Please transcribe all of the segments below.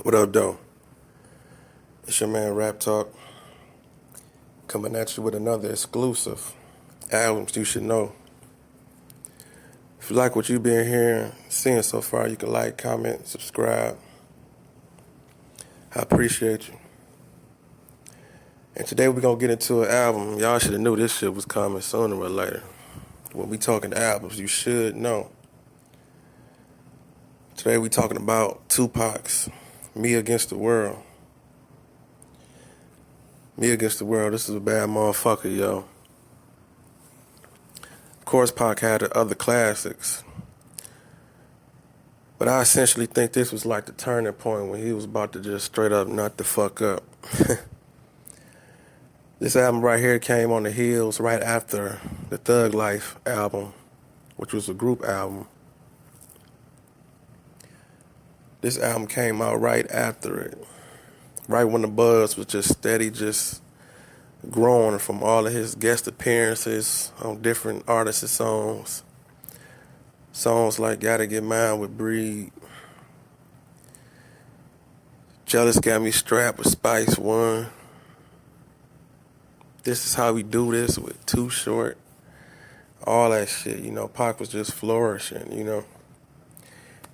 What up, though? It's your man Rap Talk coming at you with another exclusive albums you should know. If you like what you've been hearing, seeing so far, you can like, comment, subscribe. I appreciate you. And today we're gonna get into an album. Y'all should have knew this shit was coming sooner or later. When we talking albums, you should know. Today we talking about Tupac's Me Against the World. Me Against the World, this is a bad motherfucker, yo. Of course, Pac had the other classics. But I essentially think this was like the turning point when he was about to just straight up nut the fuck up. This album right here came on the heels right after the Thug Life album, which was a group album. This album came out right after it. Right when the buzz was just steady, just growing from all of his guest appearances on different artists' songs. Songs like Gotta Get Mine with Breed. Jealous Got Me Strapped with Spice One. This Is How We Do This with Too Short. All that shit, Pac was just flourishing,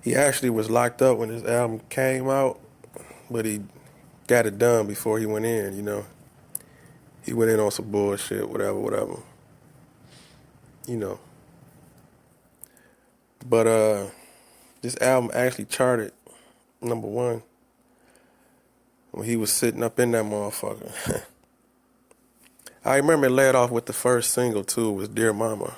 He actually was locked up when his album came out, but he got it done before he went in, He went in on some bullshit, whatever. But this album actually charted #1 when he was sitting up in that motherfucker. I remember it led off with the first single too, was Dear Mama,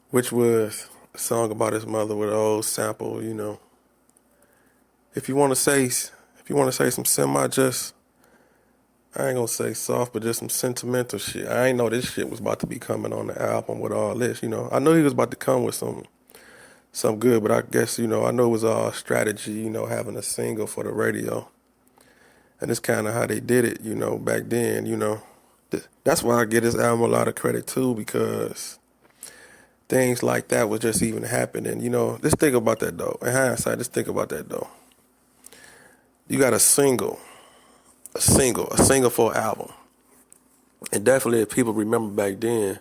which was a song about his mother with an old sample, If you want to say some I ain't gonna say soft, but just some sentimental shit. I ain't know this shit was about to be coming on the album with all this, I know he was about to come with some good, but I guess, I know it was all strategy, having a single for the radio. And it's kind of how they did it, back then, That's why I give this album a lot of credit too, because things like that was just even happening, Just think about that though. In hindsight, just think about that though. You got a single for an album. And definitely if people remember back then,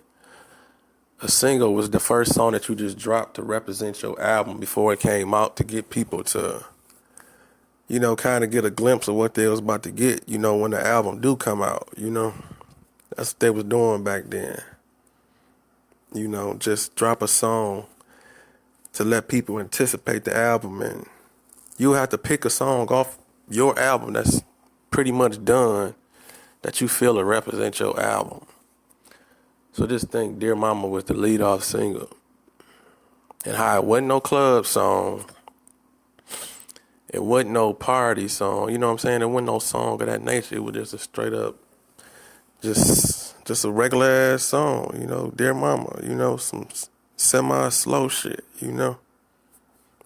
a single was the first song that you just dropped to represent your album before it came out, to get people to, kind of get a glimpse of what they was about to get, when the album do come out, That's what they was doing back then. Just drop a song to let people anticipate the album, and you have to pick a song off your album that's pretty much done that you feel to represent your album. So just think Dear Mama was the lead off single. And how it wasn't no club song. It wasn't no party song. You know what I'm saying? It wasn't no song of that nature. It was just a straight up, just a regular ass song, Dear Mama, some semi-slow shit,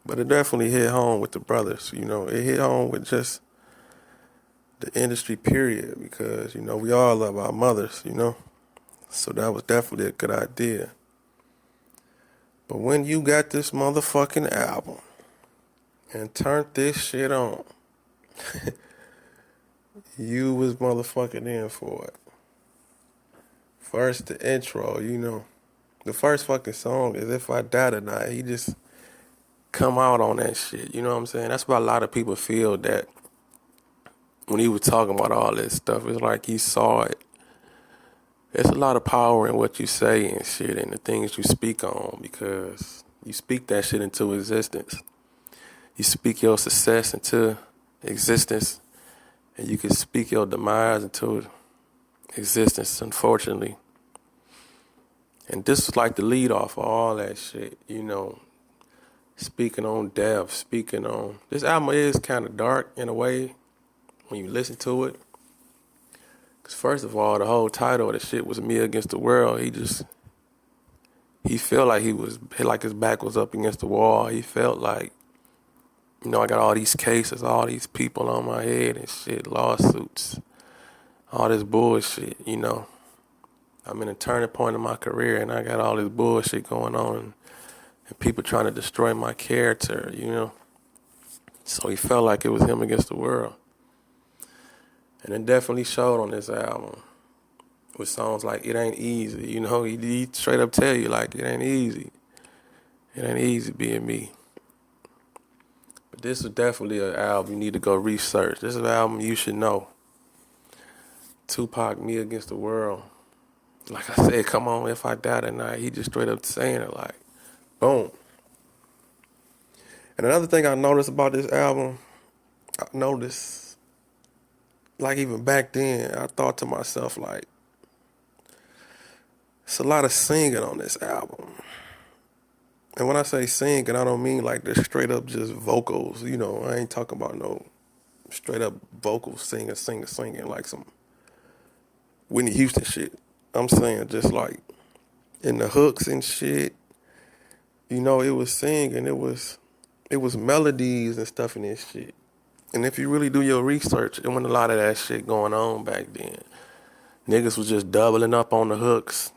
But it definitely hit home with the brothers, It hit home with just the industry period, because, we all love our mothers, So that was definitely a good idea. But when you got this motherfucking album and turned this shit on, you was motherfucking in for it. First, the intro, The first fucking song is If I Die Tonight. He just come out on that shit, you know what I'm saying? That's why a lot of people feel that when he was talking about all this stuff, it's like he saw it. There's a lot of power in what you say and shit and the things you speak on, because you speak that shit into existence. You speak your success into existence, and you can speak your demise into existence, unfortunately. And this was like the lead off of all that shit, Speaking on death, speaking on... This album is kind of dark in a way when you listen to it. Because first of all, the whole title of the shit was Me Against the World. He felt like like his back was up against the wall. He felt like, I got all these cases, all these people on my head and shit, lawsuits, all this bullshit, I'm in a turning point in my career, and I got all this bullshit going on, and people trying to destroy my character, So he felt like it was him against the world. And it definitely showed on this album with songs like It Ain't Easy. You know, he straight up tell you, like, it ain't easy. It ain't easy being me. But this is definitely an album you need to go research. This is an album you should know. Tupac, Me Against the World. Like I said, come on, if I die tonight. He just straight up saying it like, boom. And another thing I noticed about this album, I noticed, like even back then, I thought to myself, like, it's a lot of singing on this album. And when I say singing, I don't mean like the straight up just vocals. You know, I ain't talking about no straight up vocals, singing like some Whitney Houston shit. I'm saying just like in the hooks and shit, you know, it was singing, it was melodies and stuff in this shit. And if you really do your research, it wasn't a lot of that shit going on back then. Niggas was just doubling up on the hooks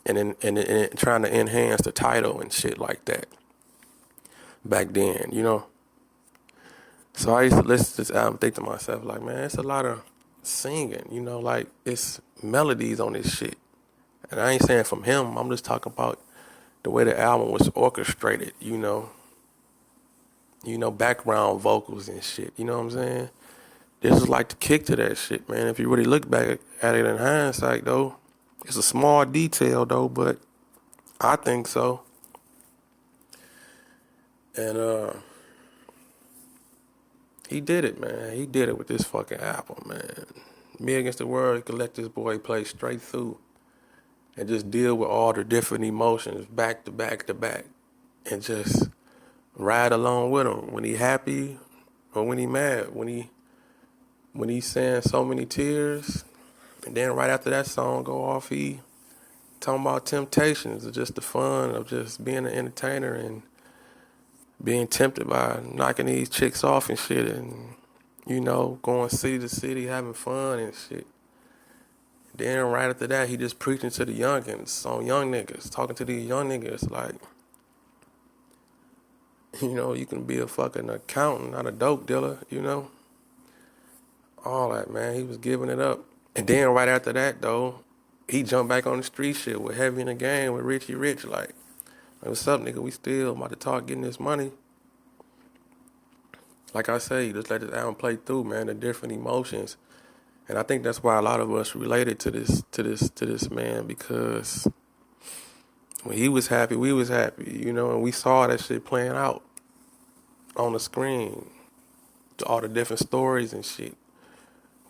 and trying to enhance the title and shit like that back then, you know. So I used to listen to this album, think to myself, like, man, it's a lot of singing, you know, like it's melodies on this shit. And I ain't saying from him, I'm just talking about the way the album was orchestrated, you know, background vocals and shit, you know what I'm saying? This is like the kick to that shit, man. If you really look back at it in hindsight, though, it's a small detail, though, but I think so. And he did it, man. He did it with this fucking album, man. Me Against the World, he could let this boy play straight through and just deal with all the different emotions back to back to back and just ride along with him when he happy or when he mad, when he's saying so many tears, and then right after that song go off, he talking about temptations, or just the fun of just being an entertainer and being tempted by knocking these chicks off and shit, and you know, going city to city having fun and shit. Then right after that, he just preaching to the youngins on young niggas, talking to these young niggas like, you know, you can be a fucking accountant, not a dope dealer, you know. All that, man. He was giving it up. And then right after that, though, he jumped back on the street shit with Heavy in the Game with Richie Rich. Like, what's up, nigga? We still about to talk getting this money. Like I say, just let this album play through, man, the different emotions. And I think that's why a lot of us related to this man, because when he was happy, we was happy, you know, and we saw that shit playing out on the screen, all the different stories and shit.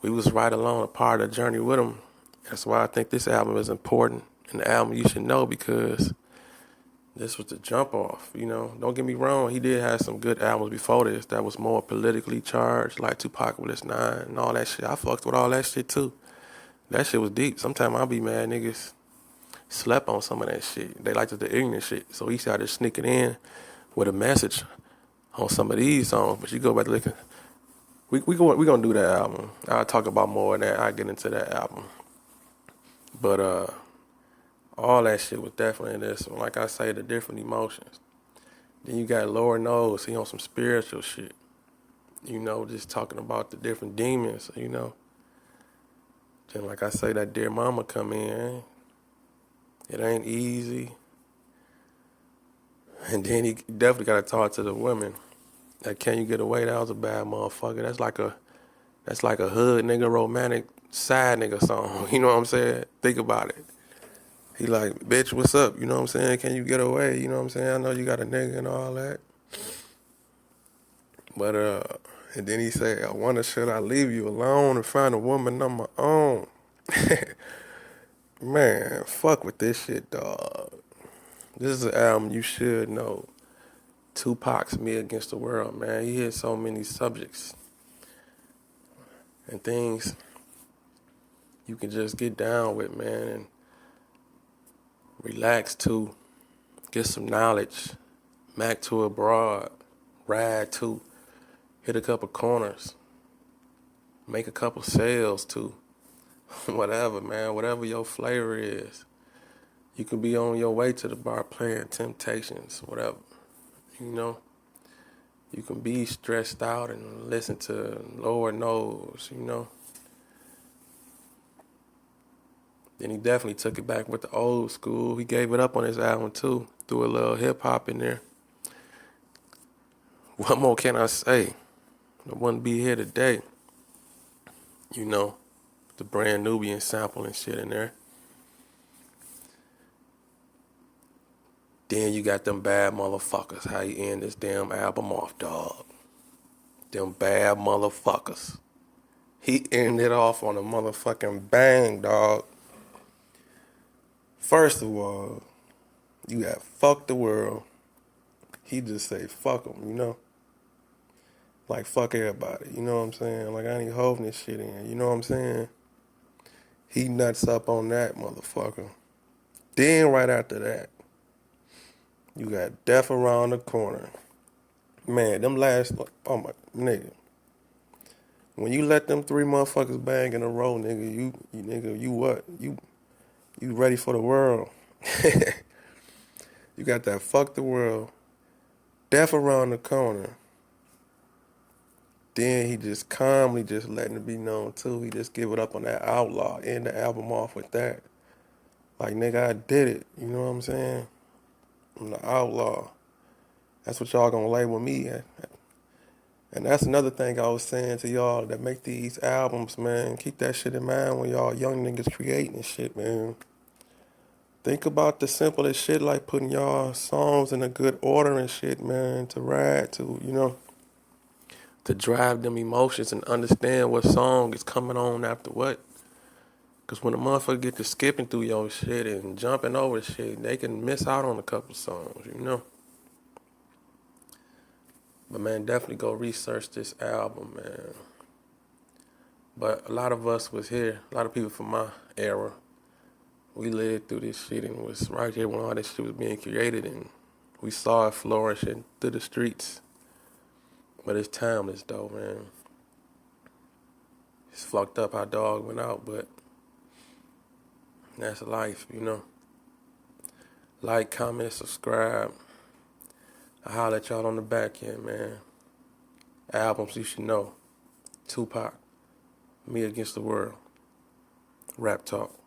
We was right along a part of the journey with him. That's why I think this album is important and the album you should know, because this was the jump off, you know. Don't get me wrong, he did have some good albums before this that was more politically charged, like Tupacalypse 9 and all that shit. I fucked with all that shit too. That shit was deep. Sometimes I'll be mad niggas slept on some of that shit. They liked the ignorant shit. So he started sneaking in with a message on some of these songs. But you go back to looking, we gonna do that album. I'll talk about more of that. I'll get into that album. But all that shit was definitely in this one. Like I say, the different emotions. Then you got Lord Knows, he on some spiritual shit. You know, just talking about the different demons, you know. Then like I say, that Dear Mama come in. It ain't easy. And then he definitely got to talk to the women. Like, Can You Get Away? That was a bad motherfucker. That's like a hood nigga romantic side nigga song. You know what I'm saying? Think about it. He like, bitch, what's up? You know what I'm saying? Can you get away? You know what I'm saying? I know you got a nigga and all that. But and then he said, I wonder should I leave you alone and find a woman on my own? Man, fuck with this shit, dog. This is an album you should know. Tupac's Me Against the World, man. He hit so many subjects and things you can just get down with, man, and relax to, get some knowledge, Mac to abroad, ride to, hit a couple corners, make a couple sales to, whatever, man, whatever your flavor is. You can be on your way to the bar playing Temptations, whatever, you know. You can be stressed out and listen to Lord knows, you know. Then he definitely took it back with the old school. He gave it up on his album too. Threw a little hip hop in there. What more can I say? I wouldn't be here today. You know, the brand Nubian sample and shit in there. Then you got them bad motherfuckers. How you end this damn album off, dog? Them bad motherfuckers. He ended off on a motherfucking bang, dog. First of all, you got fuck the world. He just say fuck them, you know? Like fuck everybody, you know what I'm saying? Like I ain't holding this shit in, you know what I'm saying? He nuts up on that motherfucker. Then right after that, you got Death Around the Corner. Man, them last, oh my, nigga. When you let them three motherfuckers bang in a row, nigga, you what? You ready for the world. You got that fuck the world, Death Around the Corner. Then he just calmly just letting it be known too. He just give it up on that Outlaw, end the album off with that. Like nigga, I did it. You know what I'm saying? I'm the Outlaw. That's what y'all gonna label me at. And that's another thing I was saying to y'all that make these albums, man. Keep that shit in mind when y'all young niggas creating and shit, man. Think about the simplest shit like putting y'all songs in a good order and shit, man, to ride to, you know, to drive them emotions and understand what song is coming on after what. Because when a motherfucker get to skipping through your shit and jumping over shit, they can miss out on a couple songs, you know. But man, definitely go research this album, man. But a lot of us was here, a lot of people from my era, we lived through this shit and was right here when all this shit was being created and we saw it flourishing through the streets. But it's timeless though, man. It's fucked up how dog went out, but that's life, you know. Like, comment, subscribe. I'll holler at y'all on the back end, man. Albums you should know. Tupac, Me Against the World, Rap Talk.